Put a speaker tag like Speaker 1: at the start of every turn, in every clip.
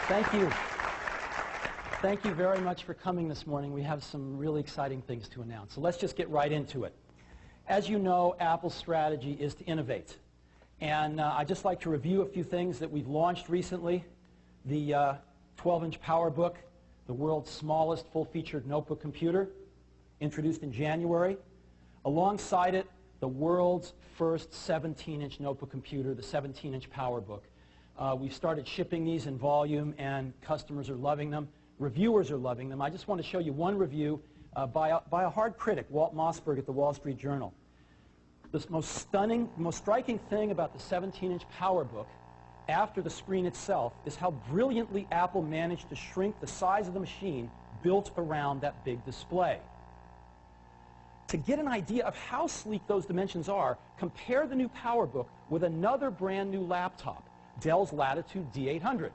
Speaker 1: Thank you. Thank you very much for coming this morning. We have some really exciting things to announce. So let's just get right into it. As you know, Apple's strategy is to innovate. And I'd just like to review a few things that we've launched recently. The 12-inch PowerBook, the world's smallest full-featured notebook computer, introduced in January. Alongside it, the world's first 17-inch notebook computer, the 17-inch PowerBook. We've started shipping these in volume, and customers are loving them. Reviewers are loving them. I just want to show you one review by a hard critic, Walt Mossberg at the Wall Street Journal. The most stunning, most striking thing about the 17-inch PowerBook, after the screen itself, is how brilliantly Apple managed to shrink the size of the machine built around that big display. To get an idea of how sleek those dimensions are, compare the new PowerBook with another brand new laptop, Dell's Latitude D800.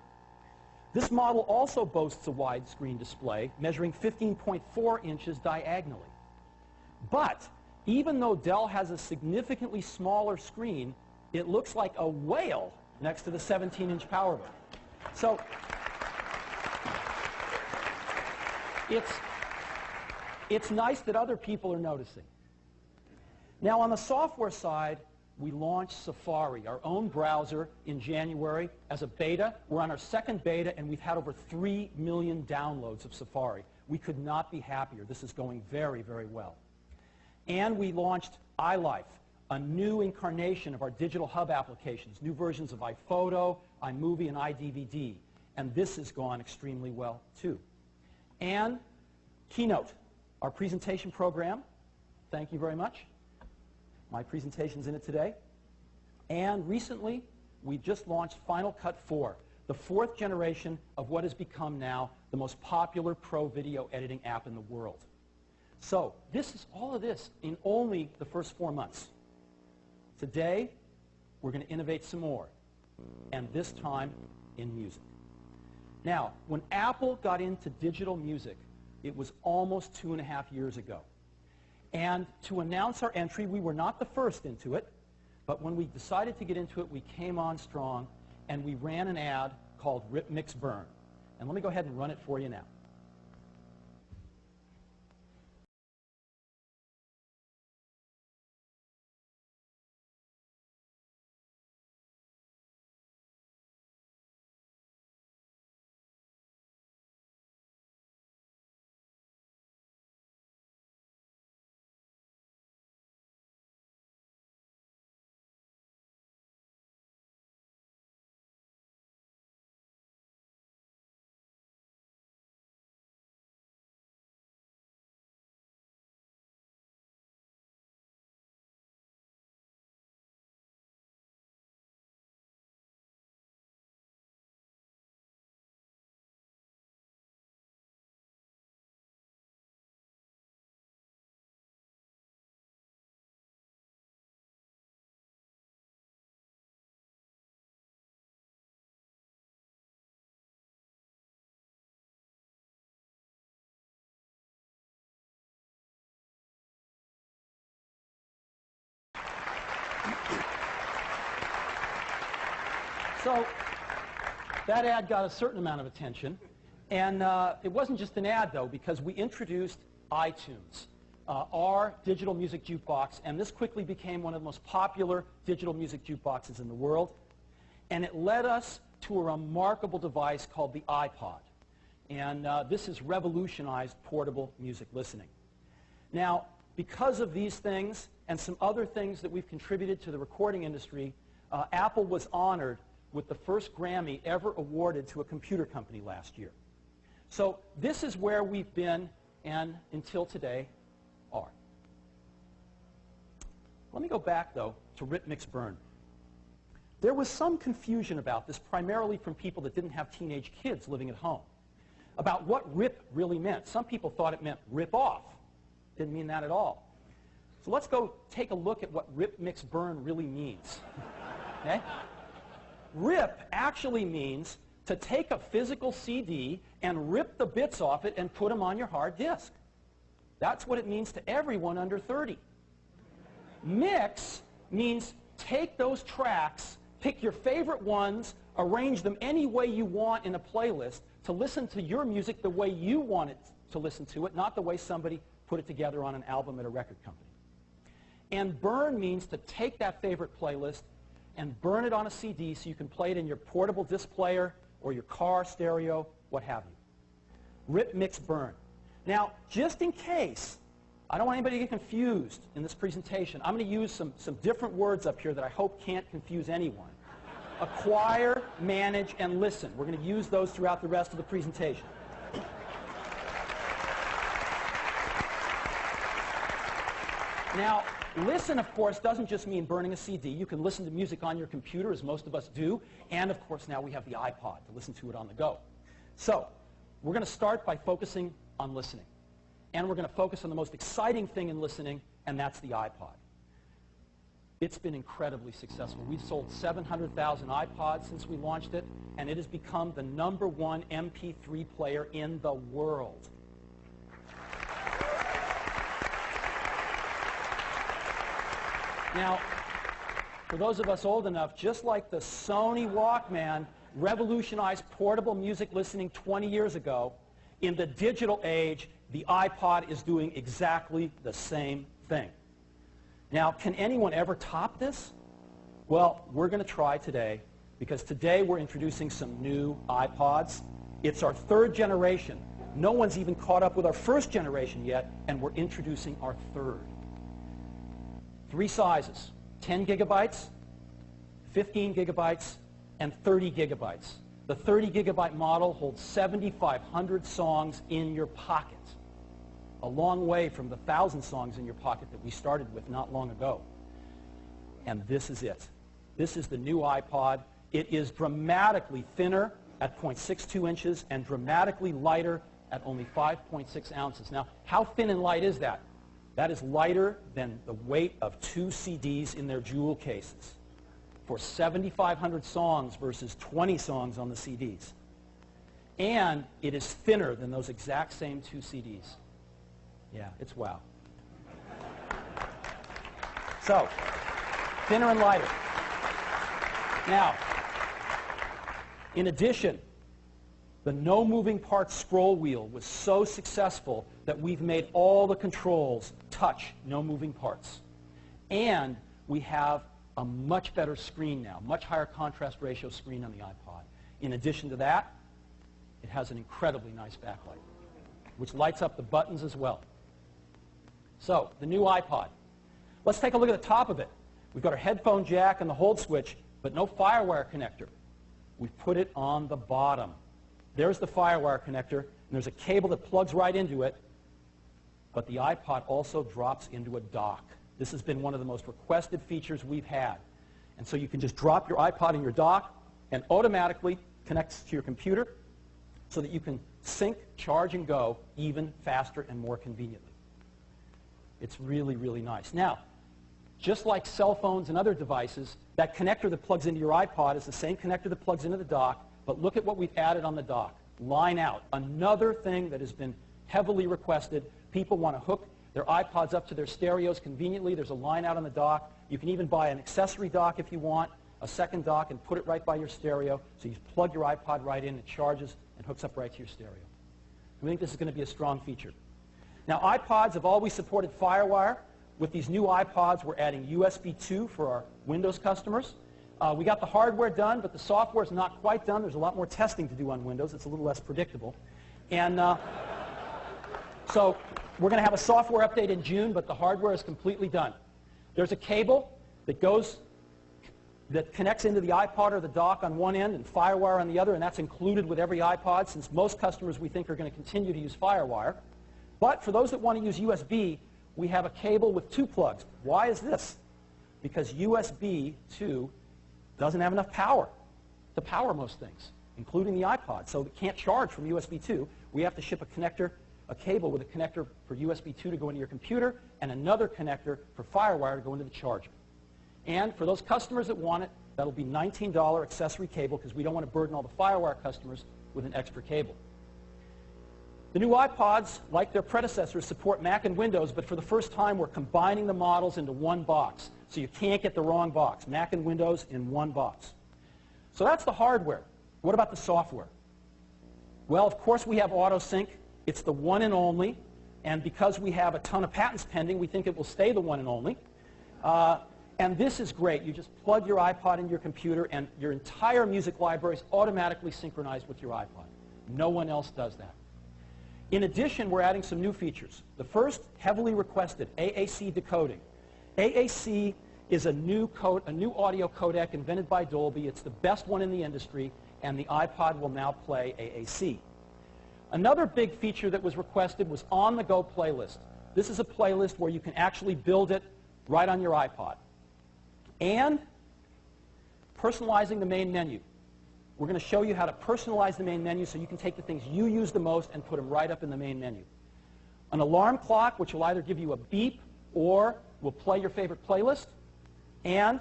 Speaker 1: This model also boasts a widescreen display measuring 15.4 inches diagonally. But even though Dell has a significantly smaller screen, it looks like a whale next to the 17-inch PowerBook. So it's nice that other people are noticing. Now, on the software side, we launched Safari, our own browser, in January as a beta. We're on our second beta, and we've had over 3 million downloads of Safari. We could not be happier. This is going very, very well. And we launched iLife, a new incarnation of our digital hub applications, new versions of iPhoto, iMovie, and iDVD. And this has gone extremely well, too. And Keynote, our presentation program. Thank you very much. My presentation's in it today. And recently, we just launched Final Cut 4, the 4th generation of what has become now the most popular pro video editing app in the world. So this is all of this in only the first 4 months. Today, we're going to innovate some more, and this time in music. Now, when Apple got into digital music, it was almost 2.5 years ago. And to announce our entry, we were not the first into it, but when we decided to get into it, we came on strong, and we ran an ad called Rip, Mix, Burn. And let me go ahead and run it for you now. So that ad got a certain amount of attention, and it wasn't just an ad, though, because we introduced iTunes, our digital music jukebox, and this quickly became one of the most popular digital music jukeboxes in the world, and it led us to a remarkable device called the iPod, and this has revolutionized portable music listening. Now, because of these things and some other things that we've contributed to the recording industry, Apple was honored with the first Grammy ever awarded to a computer company last year. So this is where we've been and until today are. Let me go back, though, to Rip, Mix, Burn. There was some confusion about this, primarily from people that didn't have teenage kids living at home, about what rip really meant. Some people thought it meant rip off. Didn't mean that at all. So let's go take a look at what Rip, Mix, Burn really means. Okay? Rip actually means to take a physical CD and rip the bits off it and put them on your hard disk. That's what it means to everyone under 30. Mix means take those tracks, pick your favorite ones, arrange them any way you want in a playlist to listen to your music the way you want it to listen to it, not the way somebody put it together on an album at a record company. And burn means to take that favorite playlist and burn it on a CD so you can play it in your portable disc player or your car stereo, what have you. Rip, mix, burn. Now, just in case, I don't want anybody to get confused in this presentation. I'm going to use some different words up here that I hope can't confuse anyone. Acquire, manage, and listen. We're going to use those throughout the rest of the presentation. Now, listen, of course, doesn't just mean burning a CD. You can listen to music on your computer, as most of us do. And, of course, now we have the iPod to listen to it on the go. So, we're going to start by focusing on listening. And we're going to focus on the most exciting thing in listening, and that's the iPod. It's been incredibly successful. We've sold 700,000 iPods since we launched it, and it has become the #1 MP3 player in the world. Now, for those of us old enough, just like the Sony Walkman revolutionized portable music listening 20 years ago, in the digital age, the iPod is doing exactly the same thing. Now, can anyone ever top this? Well, we're going to try today, because today we're introducing some new iPods. It's our 3rd generation. No one's even caught up with our 1st generation yet, and we're introducing our 3rd. 3 sizes, 10 gigabytes, 15 gigabytes, and 30 gigabytes. The 30 gigabyte model holds 7,500 songs in your pocket, a long way from the 1,000 songs in your pocket that we started with not long ago. And this is it. This is the new iPod. It is dramatically thinner at 0.62 inches and dramatically lighter at only 5.6 ounces. Now, how thin and light is that? That is lighter than the weight of 2 CDs in their jewel cases for 7,500 songs versus 20 songs on the CDs. And it is thinner than those exact same 2 CDs. Yeah, it's wow. So, thinner and lighter. Now, in addition, the no moving parts scroll wheel was so successful that we've made all the controls touch no moving parts. And we have a much better screen now, much higher contrast ratio screen on the iPod. In addition to that, it has an incredibly nice backlight, which lights up the buttons as well. So, the new iPod. Let's take a look at the top of it. We've got our headphone jack and the hold switch, but no FireWire connector. We've put it on the bottom. There's the FireWire connector, and there's a cable that plugs right into it, but the iPod also drops into a dock. This has been one of the most requested features we've had. And so you can just drop your iPod in your dock, and automatically connects to your computer so that you can sync, charge, and go even faster and more conveniently. It's really, really nice. Now, just like cell phones and other devices, that connector that plugs into your iPod is the same connector that plugs into the dock, but look at what we've added on the dock. Line out. Another thing that has been heavily requested. People want to hook their iPods up to their stereos conveniently. There's a line out on the dock. You can even buy an accessory dock if you want, a second dock, and put it right by your stereo. So you plug your iPod right in, it charges, and hooks up right to your stereo. We think this is going to be a strong feature. Now, iPods have always supported FireWire. With these new iPods, we're adding USB 2 for our Windows customers. We got the hardware done, but the software is not quite done. There's a lot more testing to do on Windows. It's a little less predictable. And so we're going to have a software update in June, but the hardware is completely done. There's a cable that connects into the iPod or the dock on one end and FireWire on the other, and that's included with every iPod, since most customers we think are going to continue to use FireWire. But for those that want to use USB, we have a cable with 2 plugs. Why is this? Because USB 2 doesn't have enough power to power most things, including the iPod. So it can't charge from USB 2. We have to ship a cable with a connector for USB 2 to go into your computer and another connector for FireWire to go into the charger. And for those customers that want it, that'll be $19 accessory cable, because we don't want to burden all the FireWire customers with an extra cable. The new iPods, like their predecessors, support Mac and Windows, but for the first time we're combining the models into one box. So you can't get the wrong box. Mac and Windows in one box. So that's the hardware. What about the software? Well, of course we have AutoSync. It's the one and only. And because we have a ton of patents pending, we think it will stay the one and only. And this is great. You just plug your iPod into your computer, and your entire music library is automatically synchronized with your iPod. No one else does that. In addition, we're adding some new features. The first, heavily requested, AAC decoding. AAC is a new audio codec invented by Dolby. It's the best one in the industry, and the iPod will now play AAC. Another big feature that was requested was on-the-go playlist. This is a playlist where you can actually build it right on your iPod. And personalizing the main menu. We're going to show you how to personalize the main menu so you can take the things you use the most and put them right up in the main menu. An alarm clock, which will either give you a beep or will play your favorite playlist. And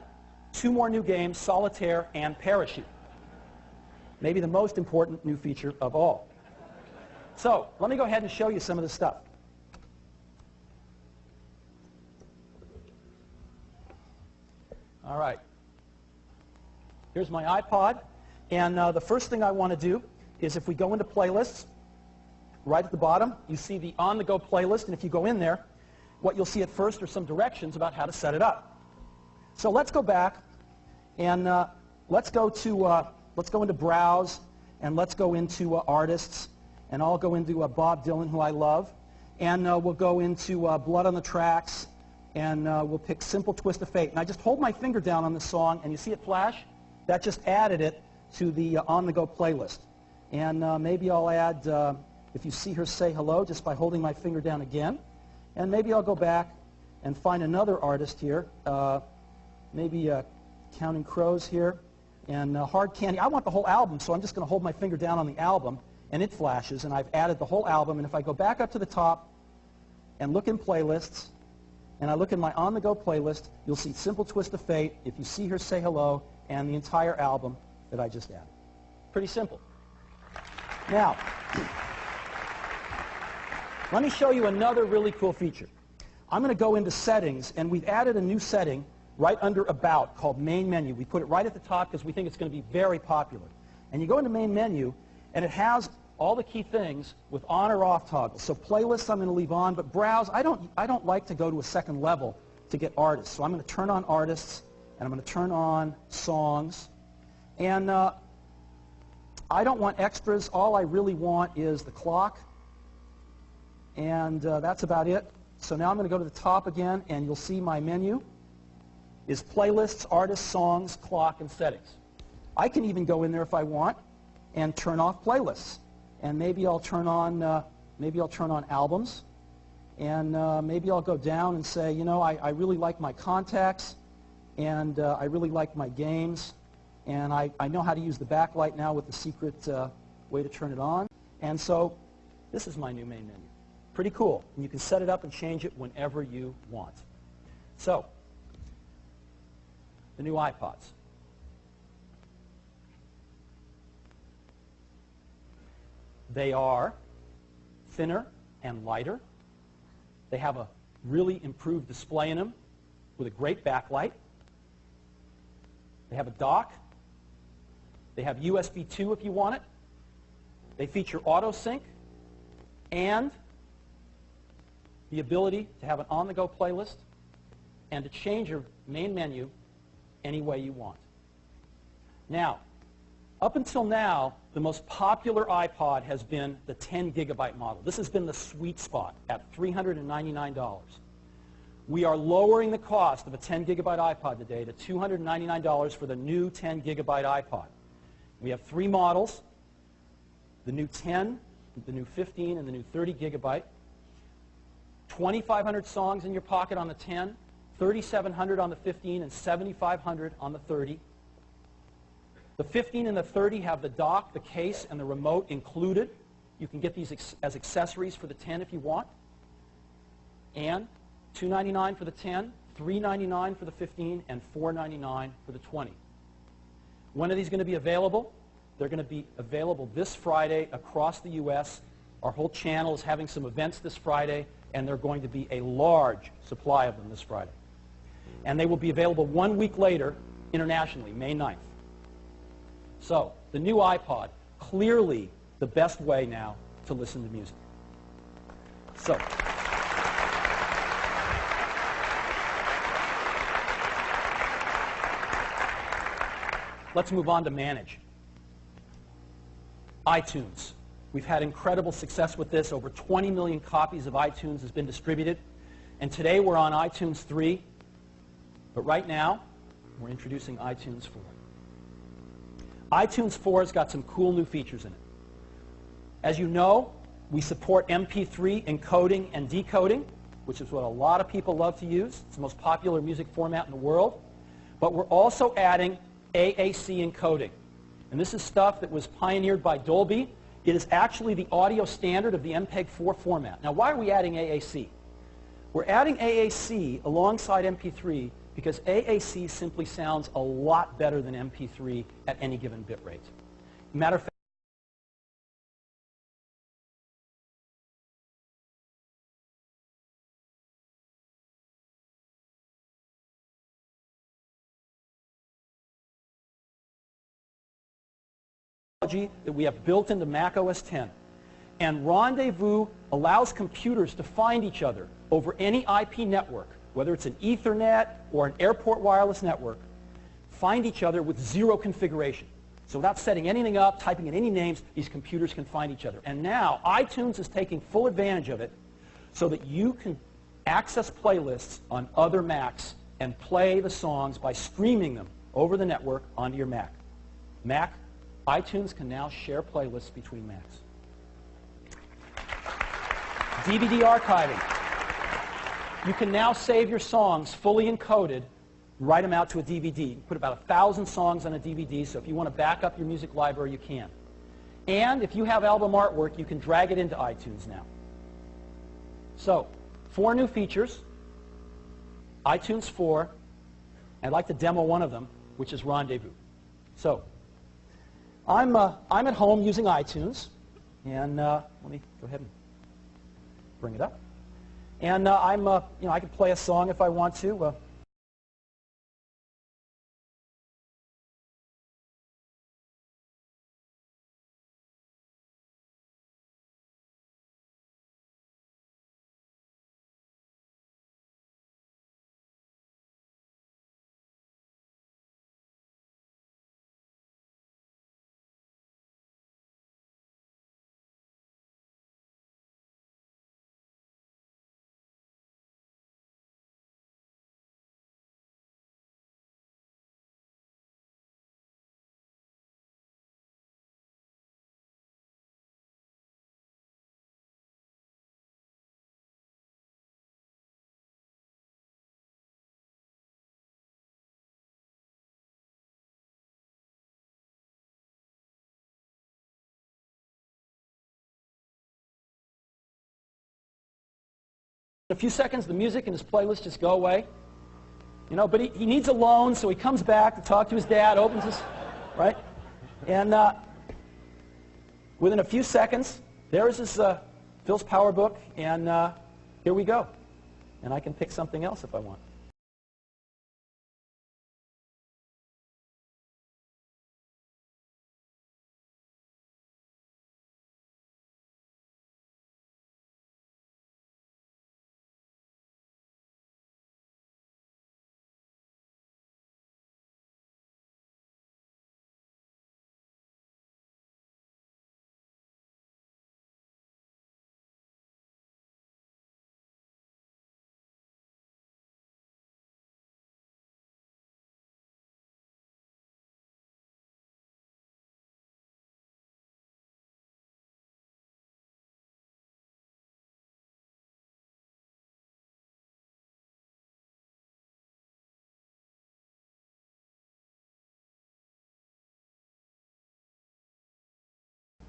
Speaker 1: two more new games, Solitaire and Parachute. Maybe the most important new feature of all. So let me go ahead and show you some of the stuff. All right. Here's my iPod. And the first thing I want to do is if we go into playlists, right at the bottom, you see the on-the-go playlist. And if you go in there, what you'll see at first are some directions about how to set it up. So let's go back and let's go into Browse, and let's go into Artists. And I'll go into Bob Dylan, who I love. And we'll go into Blood on the Tracks. And we'll pick Simple Twist of Fate. And I just hold my finger down on the song, and you see it flash? That just added it to the on-the-go playlist. And maybe I'll add, If You See Her, Say Hello, just by holding my finger down again. And maybe I'll go back and find another artist here. Maybe Counting Crows here. And Hard Candy. I want the whole album, so I'm just going to hold my finger down on the album, and it flashes, and I've added the whole album. And if I go back up to the top and look in playlists, and I look in my on-the-go playlist, you'll see Simple Twist of Fate, If You See Her, Say Hello, and the entire album that I just added. Pretty simple. Now, let me show you another really cool feature. I'm going to go into Settings, and we've added a new setting right under About called Main Menu. We put it right at the top because we think it's going to be very popular. And you go into Main Menu, and it has all the key things with on or off toggles. So playlists I'm going to leave on, but Browse, I don't like to go to a second level to get artists. So I'm going to turn on Artists, and I'm going to turn on Songs. And I don't want extras. All I really want is the clock. And that's about it. So now I'm going to go to the top again, and you'll see my menu is Playlists, Artists, Songs, Clock, and Settings. I can even go in there if I want and turn off playlists. And maybe I'll turn on albums, and maybe I'll go down and say, you know, I really like my contacts, and I really like my games, and I know how to use the backlight now with the secret way to turn it on. And so this is my new main menu. Pretty cool. And you can set it up and change it whenever you want. So the new iPods. They are thinner and lighter. They have a really improved display in them with a great backlight. They have a dock. They have USB 2 if you want it. They feature AutoSync and the ability to have an on-the-go playlist and to change your main menu any way you want. Now, up until now, the most popular iPod has been the 10 gigabyte model. This has been the sweet spot at $399. We are lowering the cost of a 10 gigabyte iPod today to $299 for the new 10 gigabyte iPod. We have three models, the new 10, the new 15, and the new 30 gigabyte. 2,500 songs in your pocket on the 10, 3,700 on the 15, and 7,500 on the 30. The 15 and the 30 have the dock, the case, and the remote included. You can get these as accessories for the 10 if you want. And $299 for the 10, $399 for the 15, and $499 for the 20. When are these going to be available? They're going to be available this Friday across the U.S. Our whole channel is having some events this Friday, and there are going to be a large supply of them this Friday. And they will be available 1 week later internationally, May 9th. So, the new iPod, clearly the best way now to listen to music. So, let's move on to manage. iTunes. We've had incredible success with this. Over 20 million copies of iTunes has been distributed. And today we're on iTunes 3. But right now, we're introducing iTunes 4. iTunes 4 has got some cool new features in it. As you know, we support MP3 encoding and decoding, which is what a lot of people love to use. It's the most popular music format in the world. But we're also adding AAC encoding. And this is stuff that was pioneered by Dolby. It is actually the audio standard of the MPEG-4 format. Now, why are we adding AAC? We're adding AAC alongside MP3 because AAC simply sounds a lot better than MP3 at any given bit rate. Matter of fact, that we have built into Mac OS X. And Rendezvous allows computers to find each other over any IP network, whether it's an Ethernet or an airport wireless network, find each other with zero configuration. So without setting anything up, typing in any names, these computers can find each other. And now iTunes is taking full advantage of it so that you can access playlists on other Macs and play the songs by streaming them over the network onto your Mac. iTunes can now share playlists between Macs. DVD archiving. You can now save your songs fully encoded, write them out to a DVD. You can put about 1,000 songs on a DVD, so if you want to back up your music library, you can. And if you have album artwork, you can drag it into iTunes now. So, 4 new features, iTunes 4. I'd like to demo one of them, which is Rendezvous. So, I'm at home using iTunes, and let me go ahead and bring it up. And I can play a song if I want to. In a few seconds, the music and his playlist just go away. You know, but he needs a loan, so he comes back to talk to his dad, opens his, right? And within a few seconds, there is his Phil's PowerBook, and here we go. And I can pick something else if I want.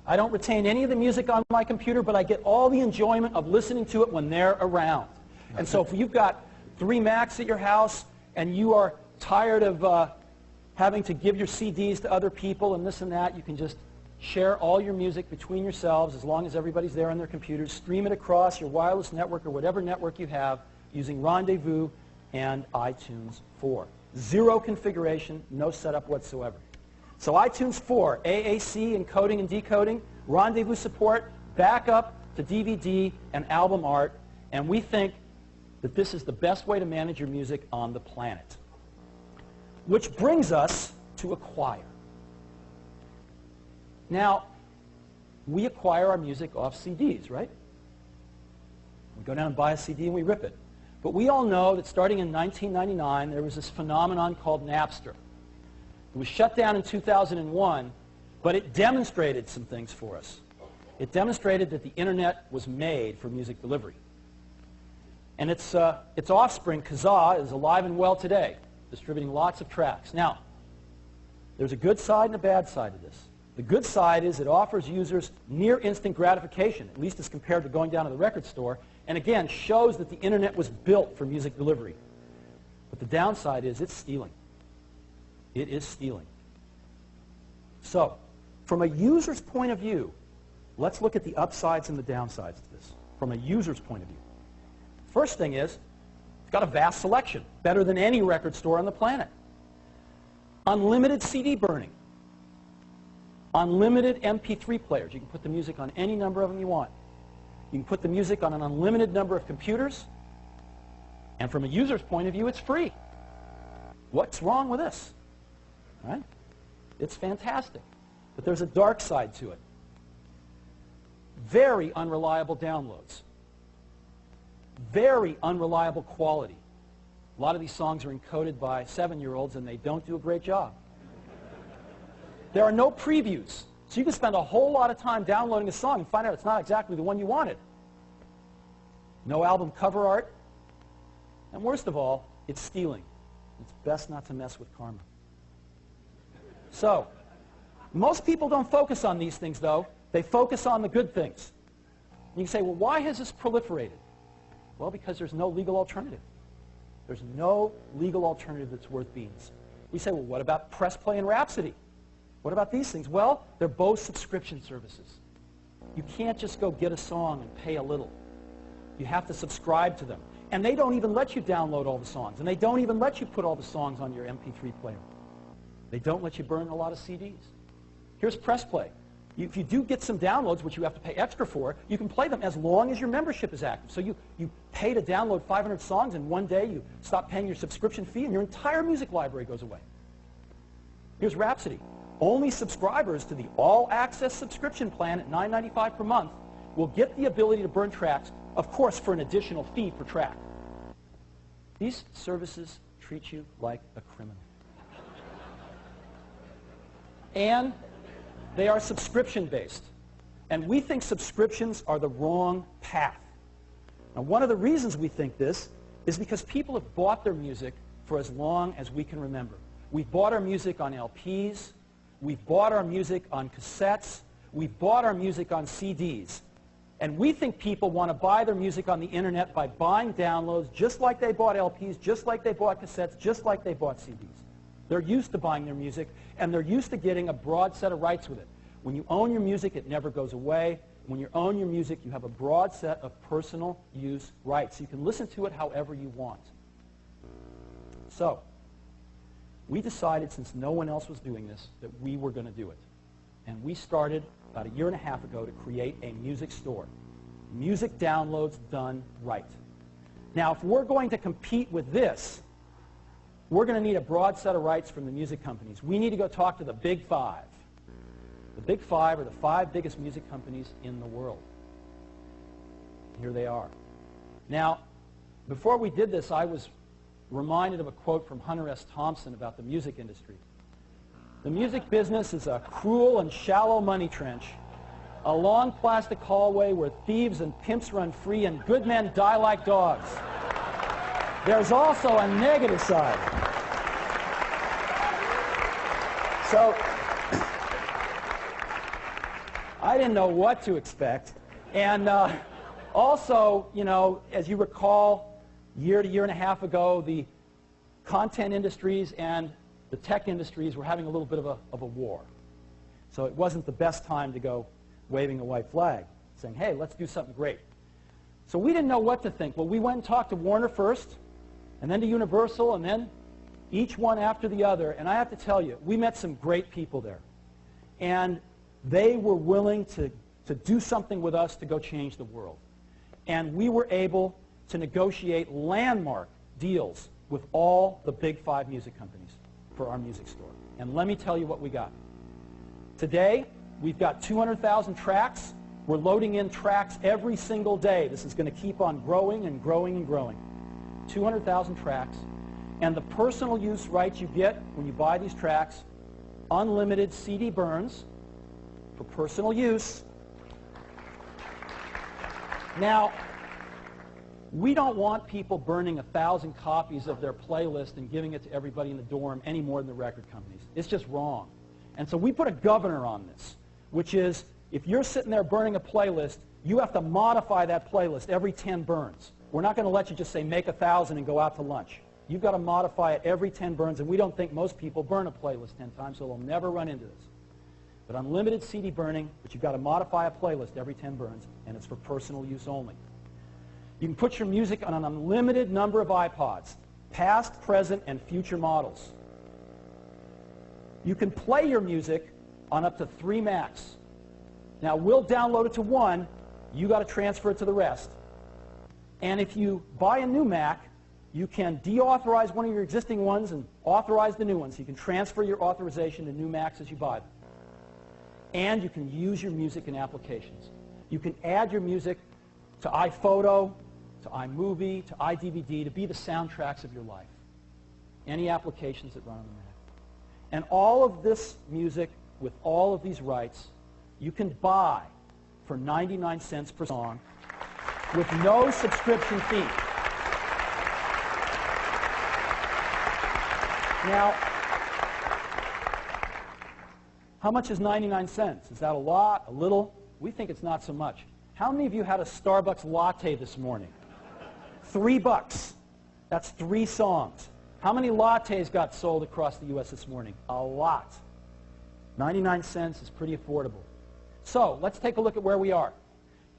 Speaker 1: I don't retain any of the music on my computer, but I get all the enjoyment of listening to it when they're around. And so if you've got 3 Macs at your house and you are tired of having to give your CDs to other people and this and that, you can just share all your music between yourselves as long as everybody's there on their computers. Stream it across your wireless network or whatever network you have using Rendezvous and iTunes 4. Zero configuration, no setup whatsoever. So iTunes 4, AAC encoding and decoding, Rendezvous support, backup to DVD and album art, and we think that this is the best way to manage your music on the planet. Which brings us to acquire. Now, we acquire our music off CDs, right? We go down and buy a CD and we rip it. But we all know that starting in 1999, there was this phenomenon called Napster. It was shut down in 2001, but it demonstrated some things for us. It demonstrated that the internet was made for music delivery. And its offspring, Kazaa, is alive and well today, distributing lots of tracks. Now, there's a good side and a bad side to this. The good side is it offers users near instant gratification, at least as compared to going down to the record store, and again, shows that the internet was built for music delivery. But the downside is it's stealing. It is stealing. So, from a user's point of view, let's look at the upsides and the downsides to this, from a user's point of view. First thing is, it's got a vast selection, better than any record store on the planet. Unlimited CD burning. Unlimited MP3 players. You can put the music on any number of them you want. You can put the music on an unlimited number of computers. And from a user's point of view, it's free. What's wrong with this? Right? It's fantastic. But there's a dark side to it. Very unreliable downloads. Very unreliable quality. A lot of these songs are encoded by 7-year-olds and they don't do a great job. There are no previews. So you can spend a whole lot of time downloading a song and find out it's not exactly the one you wanted. No album cover art. And worst of all, it's stealing. It's best not to mess with karma. So, most people don't focus on these things, though. They focus on the good things. And you can say, well, why has this proliferated? Well, because there's no legal alternative. There's no legal alternative that's worth beans. We say, well, what about Press Play and Rhapsody? What about these things? Well, they're both subscription services. You can't just go get a song and pay a little. You have to subscribe to them. And they don't even let you download all the songs. And they don't even let you put all the songs on your MP3 player. They don't let you burn a lot of CDs. Here's Press Play. If you do get some downloads, which you have to pay extra for, you can play them as long as your membership is active. So you pay to download 500 songs, and one day you stop paying your subscription fee, and your entire music library goes away. Here's Rhapsody. Only subscribers to the all-access subscription plan at $9.95 per month will get the ability to burn tracks, of course, for an additional fee per track. These services treat you like a criminal. And they are subscription-based. And we think subscriptions are the wrong path. Now, one of the reasons we think this is because people have bought their music for as long as we can remember. We've bought our music on LPs. We've bought our music on cassettes. We've bought our music on CDs. And we think people want to buy their music on the internet by buying downloads just like they bought LPs, just like they bought cassettes, just like they bought CDs. They're used to buying their music, and they're used to getting a broad set of rights with it. When you own your music, it never goes away. When you own your music, you have a broad set of personal use rights. You can listen to it however you want. So, we decided, since no one else was doing this, that we were going to do it. And we started about 1.5 years ago to create a music store. Music downloads done right. Now, if we're going to compete with this, we're going to need a broad set of rights from the music companies. We need to go talk to the Big Five. The Big Five are the 5 biggest music companies in the world. Here they are. Now, before we did this, I was reminded of a quote from Hunter S. Thompson about the music industry. The music business is a cruel and shallow money trench, a long plastic hallway where thieves and pimps run free and good men die like dogs. There's also a negative side. So, I didn't know what to expect. And also, you know, as you recall, 1 to 1.5 years ago, the content industries and the tech industries were having a little bit of a war. So it wasn't the best time to go waving a white flag, saying, hey, let's do something great. So we didn't know what to think. Well, we went and talked to Warner first, and then to Universal, and then each one after the other. And I have to tell you, we met some great people there. And they were willing to do something with us to go change the world. And we were able to negotiate landmark deals with all the big 5 music companies for our music store. And let me tell you what we got. Today, we've got 200,000 tracks. We're loading in tracks every single day. This is going to keep on growing and growing and growing. 200,000 tracks. And the personal use rights you get when you buy these tracks, unlimited CD burns for personal use. Now, we don't want people burning 1,000 copies of their playlist and giving it to everybody in the dorm any more than the record companies. It's just wrong. And so we put a governor on this, which is if you're sitting there burning a playlist, you have to modify that playlist every 10 burns. We're not going to let you just say make 1,000 and go out to lunch. You've got to modify it every 10 burns, and we don't think most people burn a playlist 10 times, so they'll never run into this. But unlimited CD burning, but you've got to modify a playlist every 10 burns, and it's for personal use only. You can put your music on an unlimited number of iPods, past, present, and future models. You can play your music on up to 3 Macs. Now, we'll download it to 1. You got to transfer it to the rest. And if you buy a new Mac, you can deauthorize one of your existing ones and authorize the new ones. You can transfer your authorization to new Macs as you buy them. And you can use your music in applications. You can add your music to iPhoto, to iMovie, to iDVD, to be the soundtracks of your life. Any applications that run on the Mac. And all of this music with all of these rights, you can buy for 99 cents per song with no subscription fee. Now, how much is 99 cents? Is that a lot, a little? We think it's not so much. How many of you had a Starbucks latte this morning? $3. That's 3 songs. How many lattes got sold across the U.S. this morning? A lot. 99 cents is pretty affordable. So let's take a look at where we are.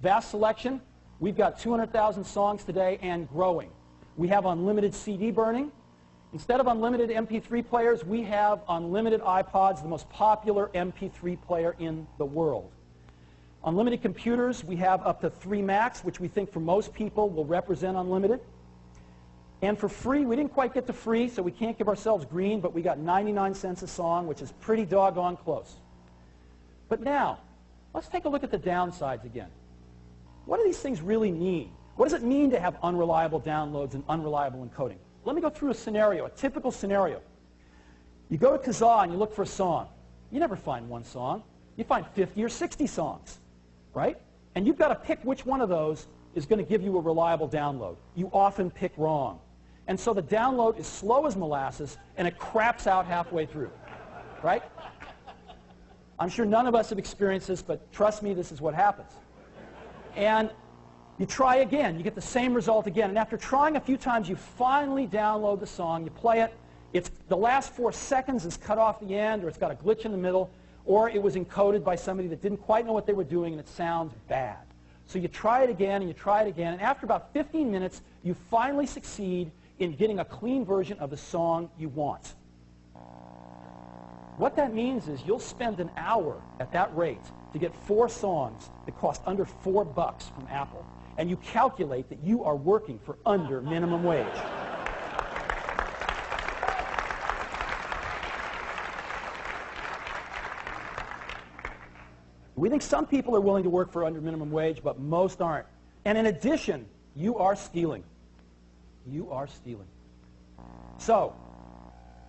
Speaker 1: Vast selection. We've got 200,000 songs today and growing. We have unlimited CD burning. Instead of unlimited MP3 players, we have unlimited iPods, the most popular MP3 player in the world. Unlimited computers, we have up to 3 Macs, which we think for most people will represent unlimited. And for free, we didn't quite get to free, so we can't give ourselves green, but we got 99 cents a song, which is pretty doggone close. But now, let's take a look at the downsides again. What do these things really mean? What does it mean to have unreliable downloads and unreliable encoding? Let me go through a scenario, a typical scenario. You go to Kazaa and you look for a song. You never find one song. You find 50 or 60 songs, right? And you've got to pick which one of those is going to give you a reliable download. You often pick wrong. And so the download is slow as molasses, and it craps out halfway through, right? I'm sure none of us have experienced this, but trust me, this is what happens. And you try again. You get the same result again. And after trying a few times, you finally download the song. You play it. It's the last 4 seconds is cut off the end, or it's got a glitch in the middle, or it was encoded by somebody that didn't quite know what they were doing, and it sounds bad. So you try it again, and you try it again, and after about 15 minutes, you finally succeed in getting a clean version of the song you want. What that means is you'll spend an hour at that rate to get 4 songs that cost under $4 from Apple. And you calculate that you are working for under minimum wage. We think some people are willing to work for under minimum wage, but most aren't. And in addition, you are stealing. You are stealing. So,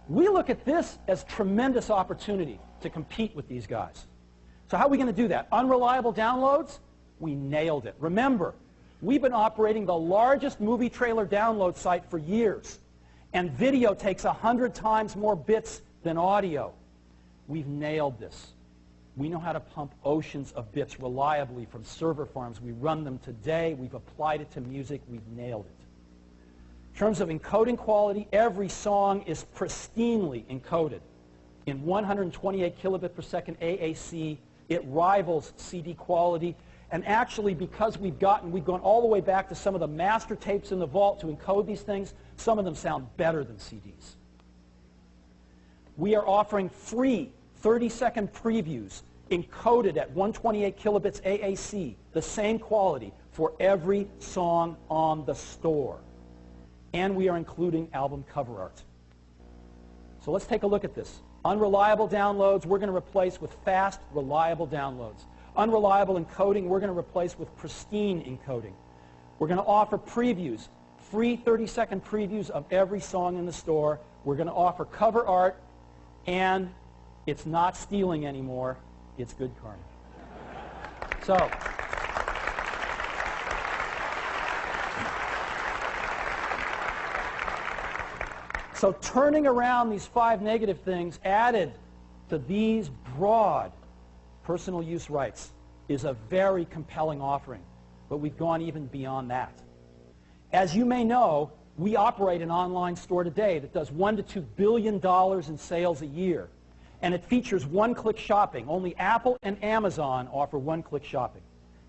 Speaker 1: we look at this as tremendous opportunity to compete with these guys. So how are we going to do that? Unreliable downloads? We nailed it. Remember, we've been operating the largest movie trailer download site for years. And video takes 100 times more bits than audio. We've nailed this. We know how to pump oceans of bits reliably from server farms. We run them today. We've applied it to music. We've nailed it. In terms of encoding quality, every song is pristinely encoded. in 128 kilobit per second AAC. It rivals CD quality. And actually, because we've gone all the way back to some of the master tapes in the vault to encode these things, some of them sound better than CDs. We are offering free 30-second previews encoded at 128 kilobits AAC, the same quality for every song on the store. And we are including album cover art. So let's take a look at this. Unreliable downloads, we're going to replace with fast, reliable downloads. Unreliable encoding, we're going to replace with pristine encoding. We're going to offer previews, free 30-second previews of every song in the store. We're going to offer cover art, and it's not stealing anymore. It's good karma. So turning around these 5 negative things added to these broad personal use rights is a very compelling offering, but we've gone even beyond that. As you may know, we operate an online store today that does $1 to $2 billion in sales a year, and it features one-click shopping. Only Apple and Amazon offer one-click shopping,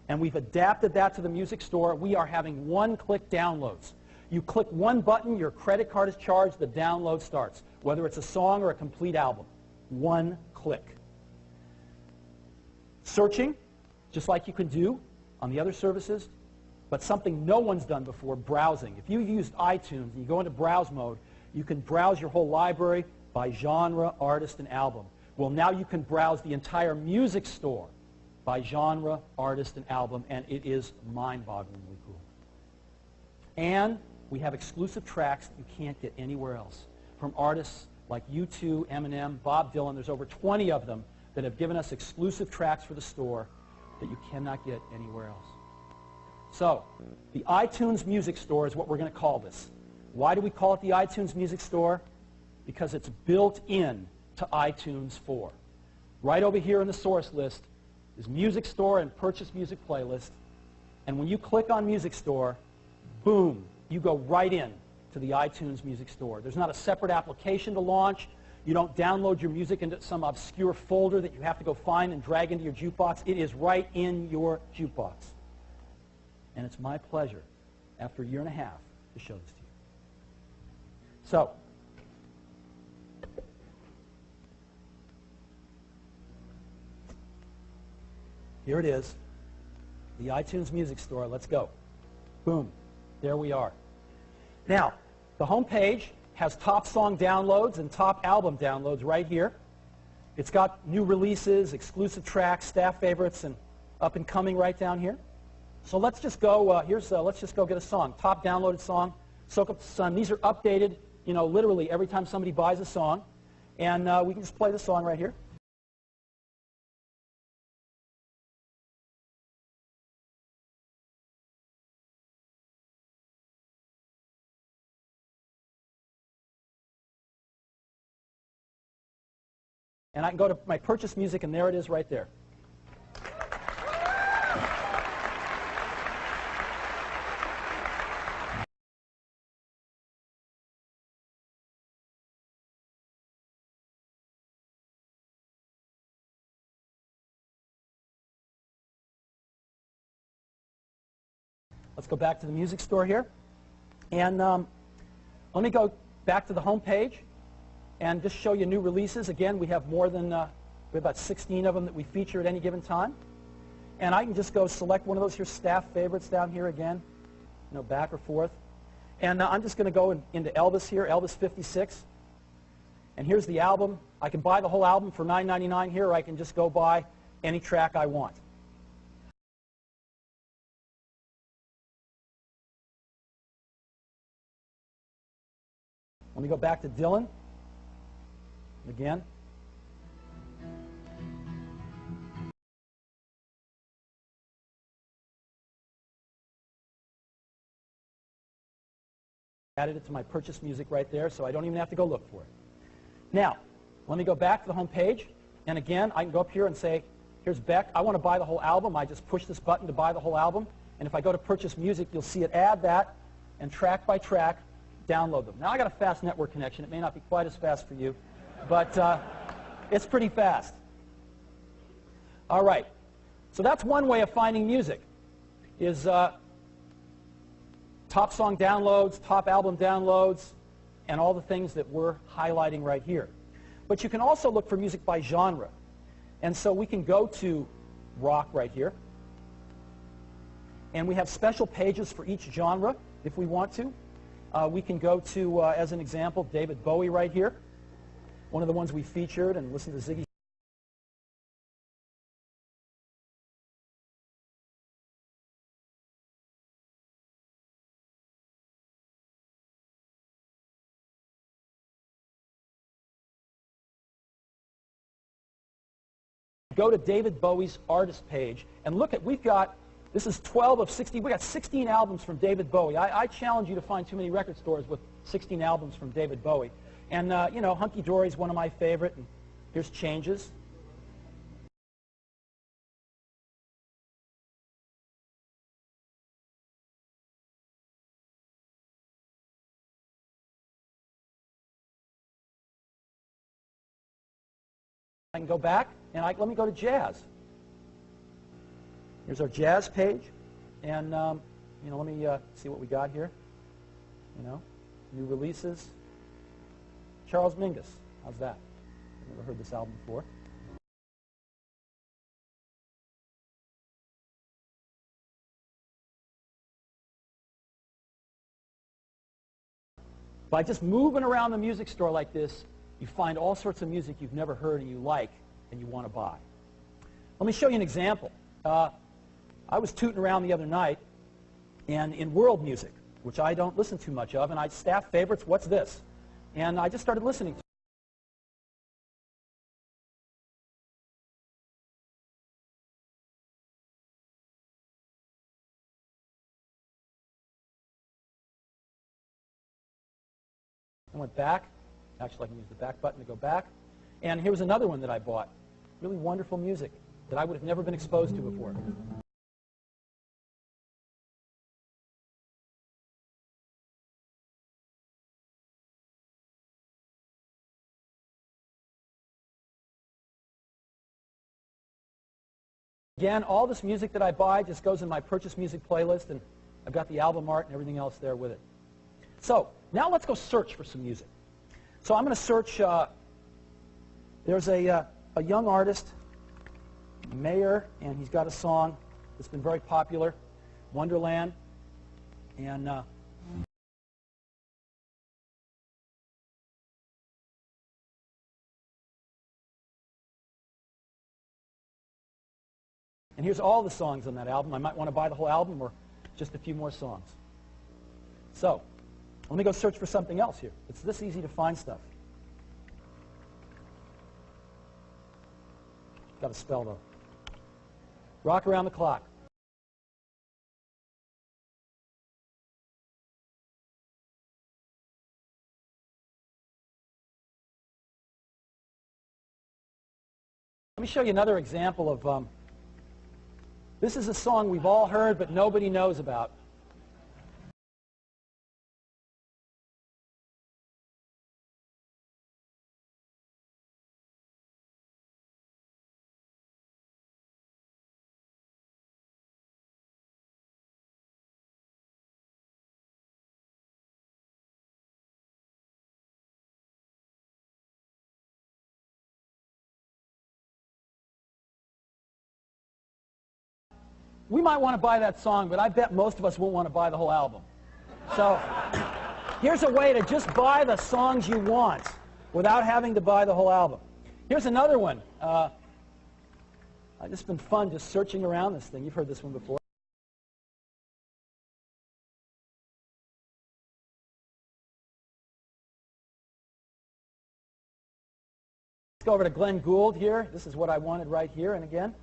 Speaker 1: and we've adapted that to the music store. We are having one-click downloads. You click one button, your credit card is charged, the download starts, whether it's a song or a complete album. One click. Searching, just like you can do on the other services, but something no one's done before, browsing. If you've used iTunes and you go into browse mode, you can browse your whole library by genre, artist, and album. Well, now you can browse the entire music store by genre, artist, and album, and it is mind-bogglingly cool. And we have exclusive tracks that you can't get anywhere else from artists like U2, Eminem, Bob Dylan. There's over 20 of them that have given us exclusive tracks for the store that you cannot get anywhere else. So, the iTunes Music Store is what we're going to call this. Why do we call it the iTunes Music Store? Because it's built in to iTunes 4. Right over here in the source list is Music Store and Purchase Music Playlist. And when you click on Music Store, boom, you go right in to the iTunes Music Store. There's not a separate application to launch. You don't download your music into some obscure folder that you have to go find and drag into your jukebox. It is right in your jukebox. And it's my pleasure, after a year and a half, to show this to you. So, here it is, the iTunes Music Store. Let's go. Boom. There we are. Now, the home page has top song downloads and top album downloads right here. It's got new releases, exclusive tracks, staff favorites, and up and coming right down here. So let's just go, let's just go get a song. Top downloaded song, Soak Up the Sun. These are updated, literally every time somebody buys a song. And we can just play the song right here. And I can go to my purchase music, and there it is right there. Let's go back to the music store here. And let me go back to the home page and just show you new releases. Again, we have more than, we have about 16 of them that we feature at any given time. And I can just go select one of those here staff favorites down here again, back or forth. And I'm just going to go into Elvis here, Elvis 56. And here's the album. I can buy the whole album for $9.99 here, or I can just go buy any track I want. Let me go back to Dylan. Again. Added it to my purchase music right there, so I don't even have to go look for it. Now, let me go back to the home page, and again, I can go up here and say, here's Beck. I want to buy the whole album. I just push this button to buy the whole album, and if I go to purchase music, you'll see it add that, and track by track, download them. Now, I got a fast network connection. It may not be quite as fast for you, but It's pretty fast. All right. So that's one way of finding music, is top song downloads, top album downloads, and all the things that we're highlighting right here. But you can also look for music by genre. And so we can go to rock right here. And we have special pages for each genre if we want to. We can go to, as an example, David Bowie right here, one of the ones we featured, and listen to Ziggy. Go to David Bowie's artist page and look at, this is 12 of 16, we got 16 albums from David Bowie. I challenge you to find too many record stores with 16 albums from David Bowie. And, you know, Hunky Dory is one of my favorite, and here's Changes. I can go back, and let me go to jazz. Here's our jazz page, and you know, let me see what we got here. You know, new releases. Charles Mingus, how's that? I've never heard this album before. By just moving around the music store like this, you find all sorts of music you've never heard and you like and you want to buy. Let me show you an example. I was tooting around the other night, and in world music, which I don't listen too much of, and I staff favorites, what's this? And I just started listening to it. I went back. Actually, I can use the back button to go back. And here's another one that I bought. Really wonderful music that I would have never been exposed to before. Again, all this music that I buy just goes in my purchase music playlist, and I've got the album art and everything else there with it. So now let's go search for some music. So I'm going to search, there's a young artist, Mayer, and he's got a song that's been very popular, Wonderland. And here's all the songs on that album. I might want to buy the whole album or just a few more songs. So let me go search for something else here. It's this easy to find stuff. Got to spell, though. Rock Around the Clock. Let me show you another example of, this is a song we've all heard but nobody knows about. We might want to buy that song, but I bet most of us won't want to buy the whole album. So here's a way to just buy the songs you want without having to buy the whole album. Here's another one. It's been fun just searching around this thing. You've heard this one before. Let's go over to Glenn Gould here. This is what I wanted right here, and again.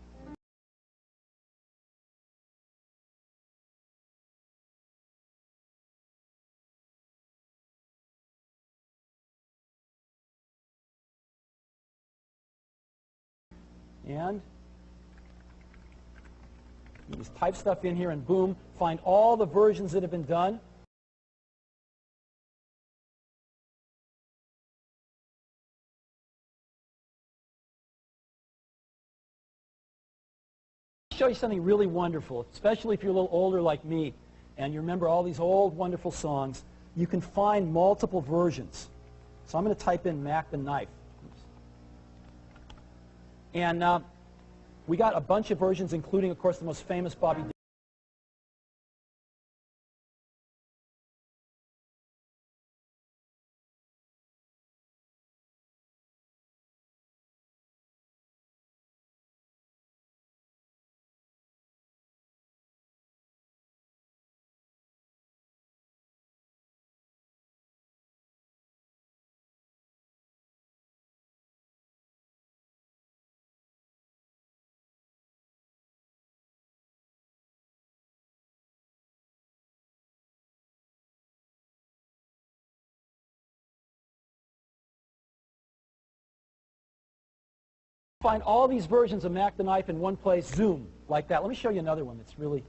Speaker 1: And you just type stuff in here and boom, find all the versions that have been done. Show you something really wonderful, especially if you're a little older like me and you remember all these old wonderful songs. You can find multiple versions. So I'm going to type in Mac the Knife. Oops. And we got a bunch of versions, including, of course, the most famous Bobby Darin. Find all these versions of Mac the Knife in one place, zoom, like that. Let me show you another one that's really,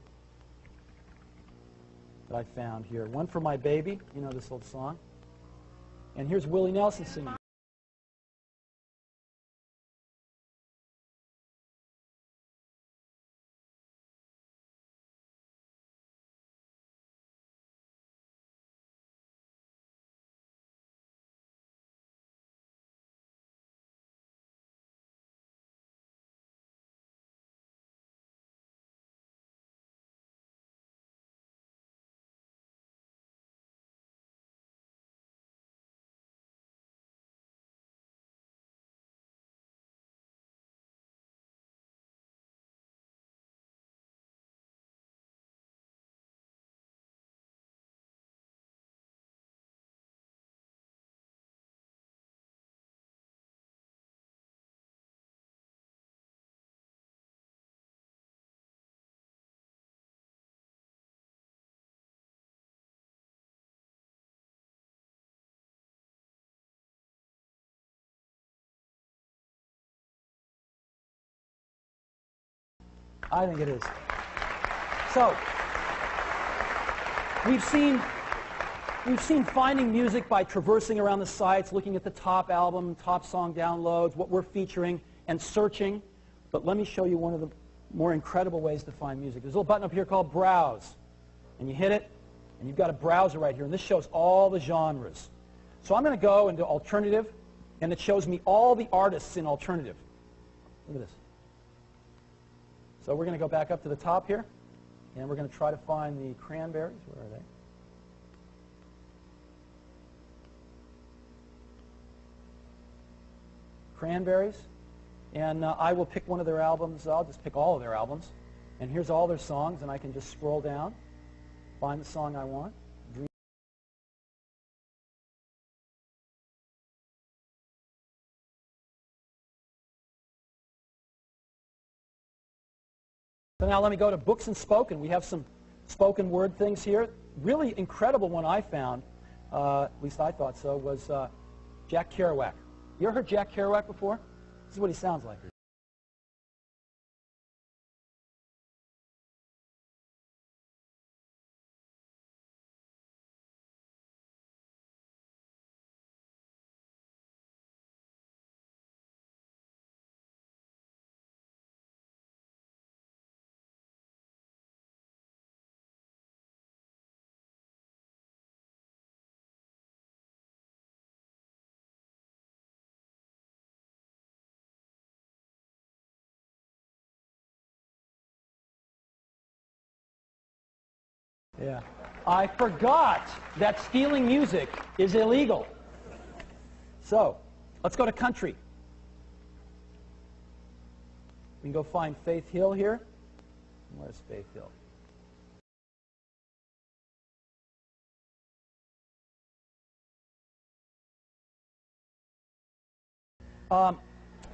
Speaker 1: that I found here. One for My Baby, you know this old song. And here's Willie Nelson singing. I think it is. So, we've seen finding music by traversing around the sites, looking at the top album, top song downloads, what we're featuring, and searching. But let me show you one of the more incredible ways to find music. There's a little button up here called Browse. And you hit it, and you've got a browser right here. And this shows all the genres. So I'm going to go into Alternative, and it shows me all the artists in Alternative. Look at this. So we're going to go back up to the top here, and we're going to try to find the Cranberries. Where are they? Cranberries. And I will pick one of their albums. I'll just pick all of their albums. And here's all their songs, and I can just scroll down, find the song I want. So now let me go to Books and Spoken. We have some spoken word things here. Really incredible one I found, at least I thought so, was Jack Kerouac. You ever heard Jack Kerouac before? This is what he sounds like. Yeah. I forgot that stealing music is illegal. So, let's go to country. We can go find Faith Hill here. Where's Faith Hill?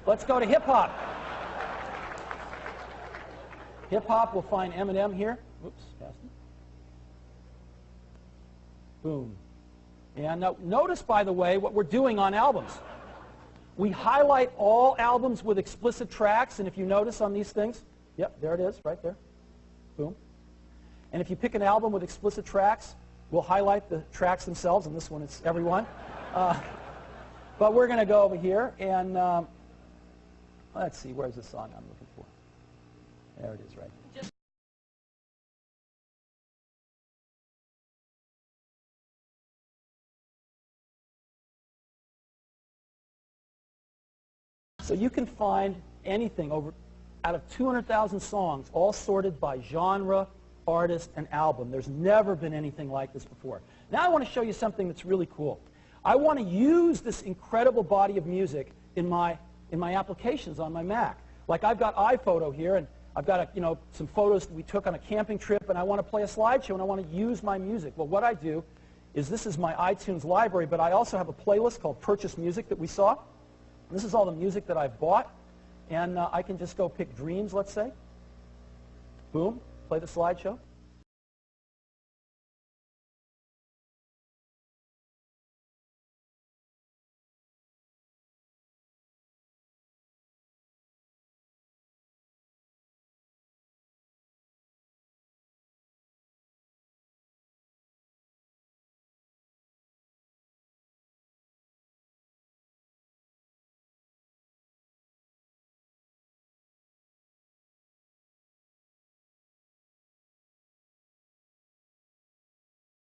Speaker 1: Let's go to hip-hop. Hip-hop, we'll find Eminem here. Whoops, passed it. Boom. And now, notice, by the way, what we're doing on albums. We highlight all albums with explicit tracks, and if you notice on these things, yep, there it is, right there. Boom. And if you pick an album with explicit tracks, we'll highlight the tracks themselves, and this one it's everyone. But we're going to go over here, and let's see, where's the song I'm looking for? There it is, right. So you can find anything out of 200,000 songs, all sorted by genre, artist, and album. There's never been anything like this before. Now I want to show you something that's really cool. I want to use this incredible body of music in my applications on my Mac. Like I've got iPhoto here, and I've got some photos that we took on a camping trip, and I want to play a slideshow, and I want to use my music. Well, what I do is this is my iTunes library, but I also have a playlist called Purchase Music that we saw. This is all the music that I've bought, and I can just go pick Dreams, let's say. Boom, play the slideshow.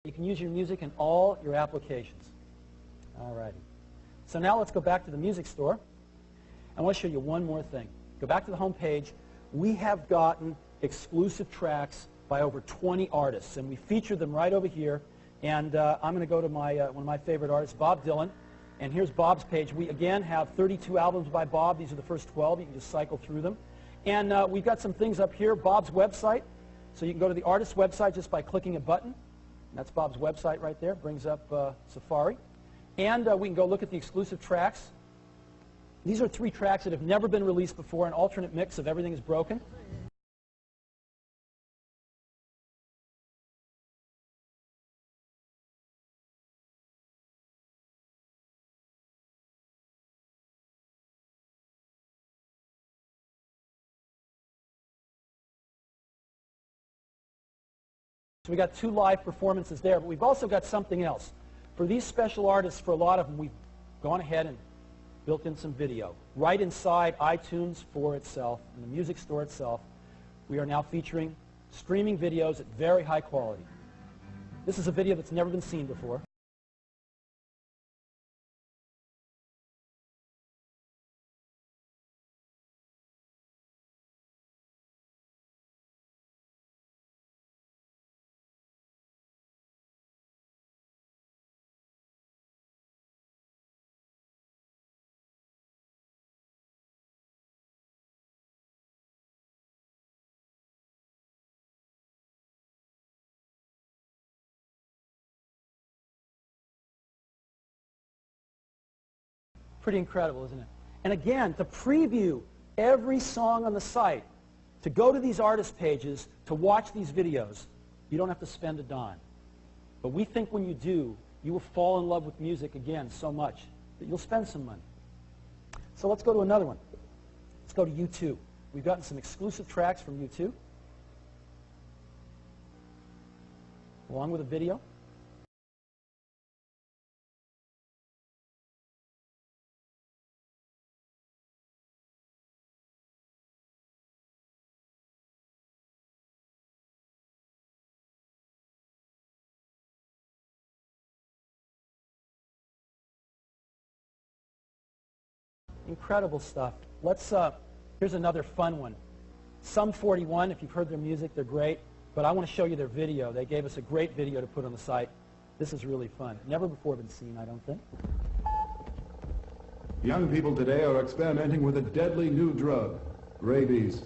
Speaker 1: You can use your music in all your applications. All righty. So now let's go back to the music store. I want to show you one more thing. Go back to the home page. We have gotten exclusive tracks by over 20 artists, and we feature them right over here. And I'm going to go to one of my favorite artists, Bob Dylan. And here's Bob's page. We, again, have 32 albums by Bob. These are the first 12. You can just cycle through them. And we've got some things up here, Bob's website. So you can go to the artist's website just by clicking a button. That's Bob's website right there. Brings up Safari. And we can go look at the exclusive tracks. These are 3 tracks that have never been released before, an alternate mix of Everything is Broken. So we got 2 live performances there, but we've also got something else. For these special artists, for a lot of them, we've gone ahead and built in some video. Right inside iTunes for itself, in the music store itself, we are now featuring streaming videos at very high quality. This is a video that's never been seen before. Pretty incredible, isn't it? And again, to preview every song on the site, to go to these artist pages, to watch these videos, you don't have to spend a dime. But we think when you do, you will fall in love with music again so much that you'll spend some money. So let's go to another one. Let's go to U2. We've gotten some exclusive tracks from U2, along with a video. Incredible stuff. Here's another fun one. Sum 41, if you've heard their music, they're great. But I want to show you their video. They gave us a great video to put on the site. This is really fun. Never before been seen, I don't think.
Speaker 2: Young people today are experimenting with a deadly new drug, rabies.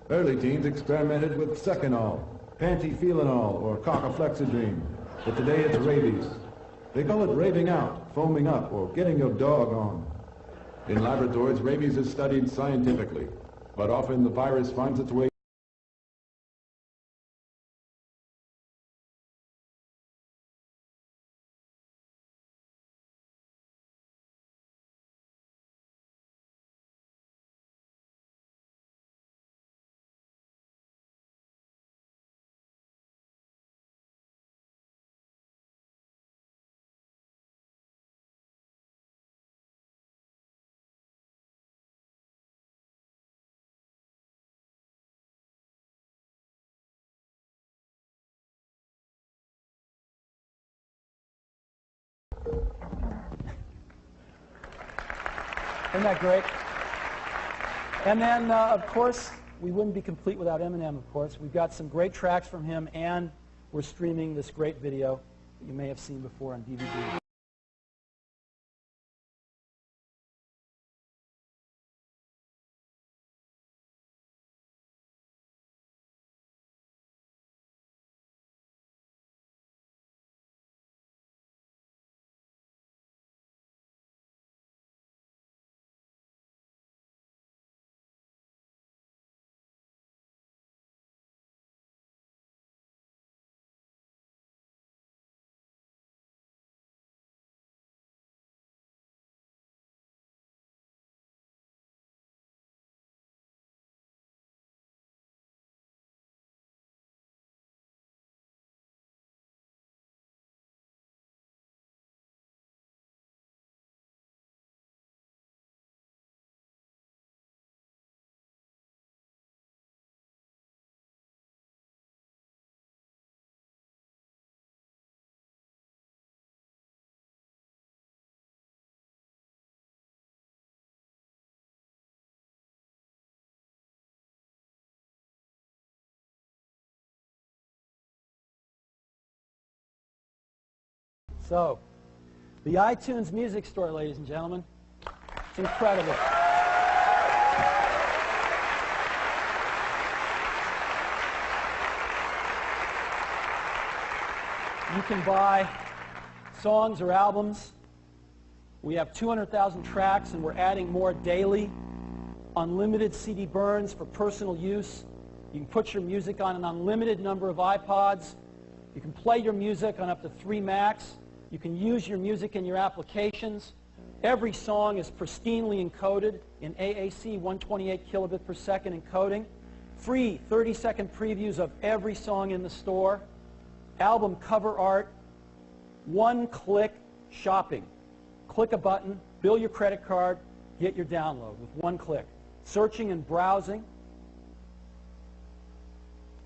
Speaker 2: Early teens experimented with Seconal, Pantophenol, or Cocaflexidrine. But today it's rabies. They call it raving out, foaming up, or getting your dog on. In laboratories, rabies is studied scientifically, but often the virus finds its way
Speaker 1: Isn't that great? And then, of course, we wouldn't be complete without Eminem, of course. We've got some great tracks from him, and we're streaming this great video that you may have seen before on DVD. So, the iTunes Music Store, ladies and gentlemen. It's incredible. You can buy songs or albums. We have 200,000 tracks, and we're adding more daily. Unlimited CD burns for personal use. You can put your music on an unlimited number of iPods. You can play your music on up to 3 Macs. You can use your music in your applications. Every song is pristinely encoded in AAC 128 kilobit per second encoding. Free 30-second previews of every song in the store. Album cover art. One-click shopping. Click a button, bill your credit card, get your download with one click. Searching and browsing.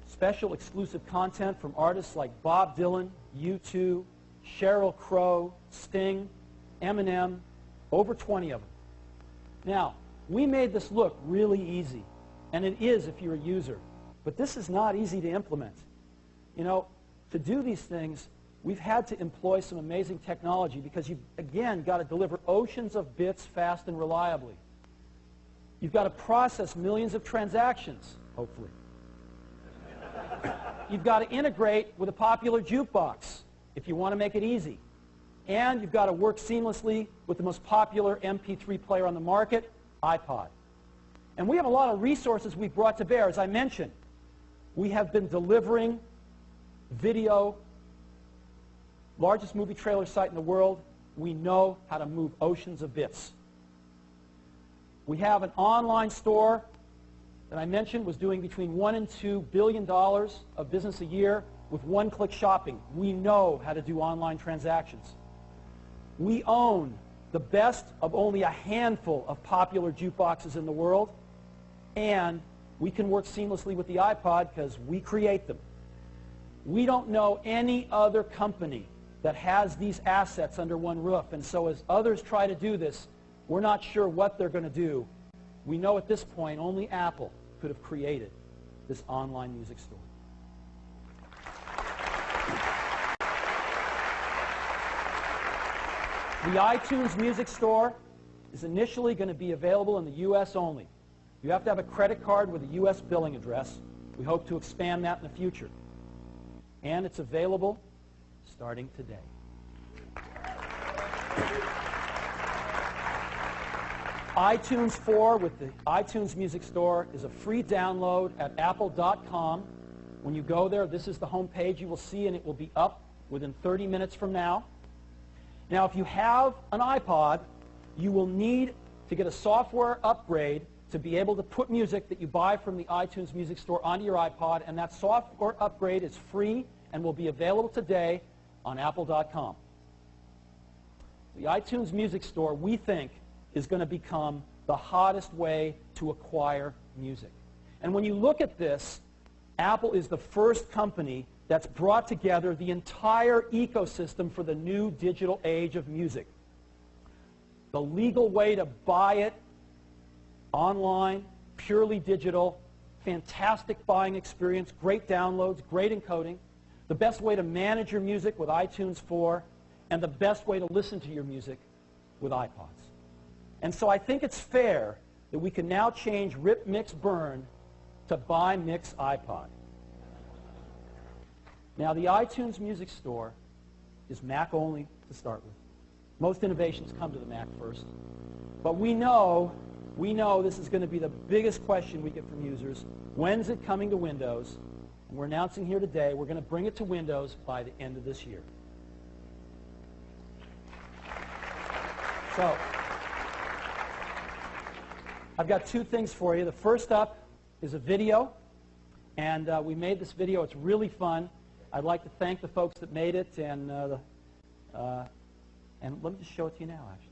Speaker 1: Special exclusive content from artists like Bob Dylan, U2, Sheryl Crow, Sting, Eminem, over 20 of them. Now, we made this look really easy, and it is if you're a user, but this is not easy to implement. You know, to do these things, we've had to employ some amazing technology because you've, again, got to deliver oceans of bits fast and reliably. You've got to process millions of transactions, hopefully. You've got to integrate with a popular jukebox if you want to make it easy. And you've got to work seamlessly with the most popular MP3 player on the market, iPod. And we have a lot of resources we've brought to bear. As I mentioned, we have been delivering video, largest movie trailer site in the world. We know how to move oceans of bits. We have an online store that I mentioned was doing between $1 and $2 billion of business a year with one-click shopping. We know how to do online transactions. We own the best of only a handful of popular jukeboxes in the world, and we can work seamlessly with the iPod because we create them. We don't know any other company that has these assets under one roof, and so as others try to do this, we're not sure what they're going to do. We know at this point only Apple could have created this online music store. The iTunes Music Store is initially going to be available in the U.S. only. You have to have a credit card with a U.S. billing address. We hope to expand that in the future. And it's available starting today. iTunes 4 with the iTunes Music Store is a free download at apple.com. When you go there, this is the home page you will see, and it will be up within 30 minutes from now. Now, if you have an iPod, you will need to get a software upgrade to be able to put music that you buy from the iTunes Music Store onto your iPod, and that software upgrade is free and will be available today on apple.com. The iTunes Music Store, we think, is going to become the hottest way to acquire music. And when you look at this, Apple is the first company that's brought together the entire ecosystem for the new digital age of music. The legal way to buy it, online, purely digital, fantastic buying experience, great downloads, great encoding, the best way to manage your music with iTunes 4, and the best way to listen to your music with iPods. And so I think it's fair that we can now change Rip, Mix, Burn to Buy, Mix, iPod. Now, the iTunes Music Store is Mac only to start with. Most innovations come to the Mac first. But we know this is going to be the biggest question we get from users. When's it coming to Windows? And we're announcing here today we're going to bring it to Windows by the end of this year. So, I've got two things for you. The first up is a video. And we made this video. It's really fun. I'd like to thank the folks that made it. And let me just show it to you now, actually.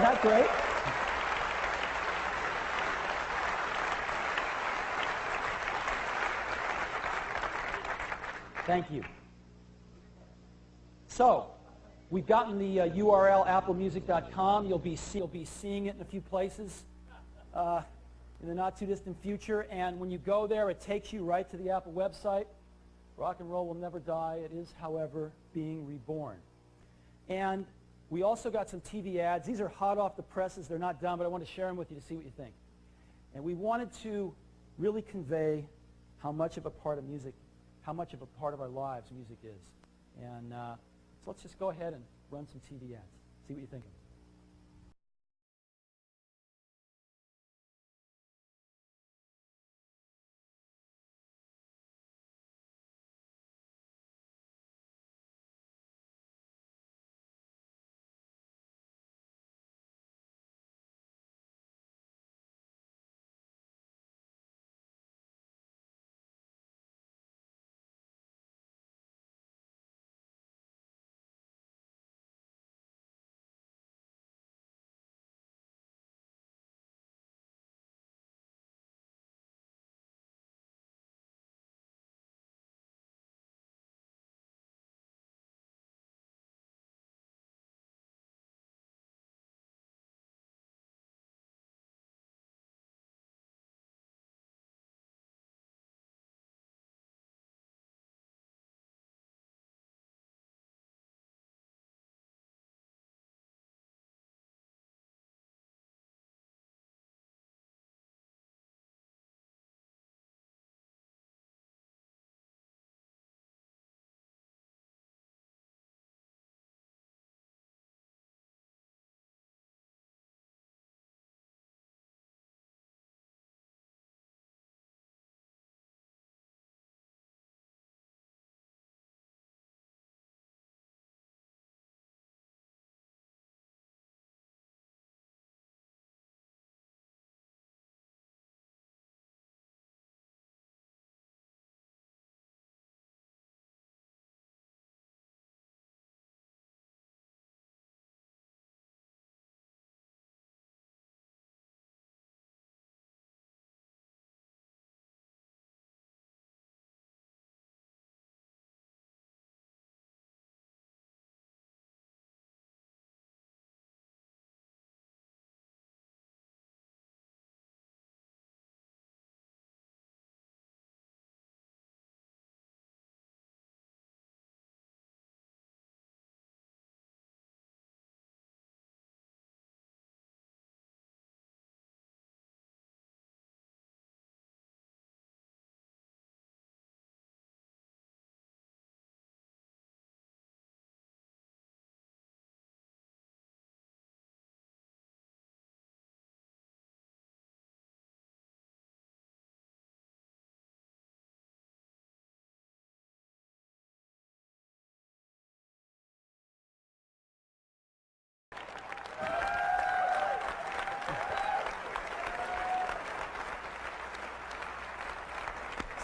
Speaker 1: that great? Thank you. So, we've gotten the URL applemusic.com. You'll be seeing it in a few places in the not-too-distant future. And when you go there, it takes you right to the Apple website. Rock and roll will never die. It is, however, being reborn. And we also got some TV ads. These are hot off the presses. They're not done, but I want to share them with you to see what you think. And we wanted to really convey how much of a part of music, how much of a part of our lives music is. And so let's just go ahead and run some TV ads. See what you think of it.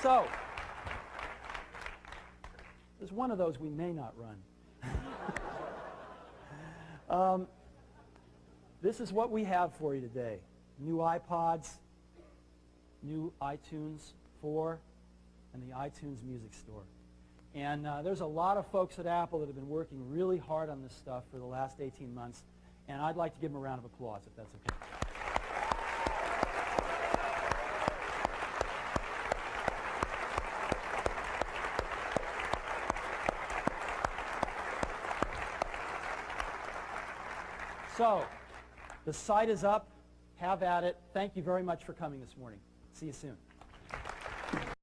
Speaker 1: So, there's one of those we may not run. This is what we have for you today. New iPods, new iTunes 4, and the iTunes Music Store. And there's a lot of folks at Apple that have been working really hard on this stuff for the last 18 months, and I'd like to give them a round of applause, if that's okay. So, the site is up. Have at it. Thank you very much for coming this morning. See you soon.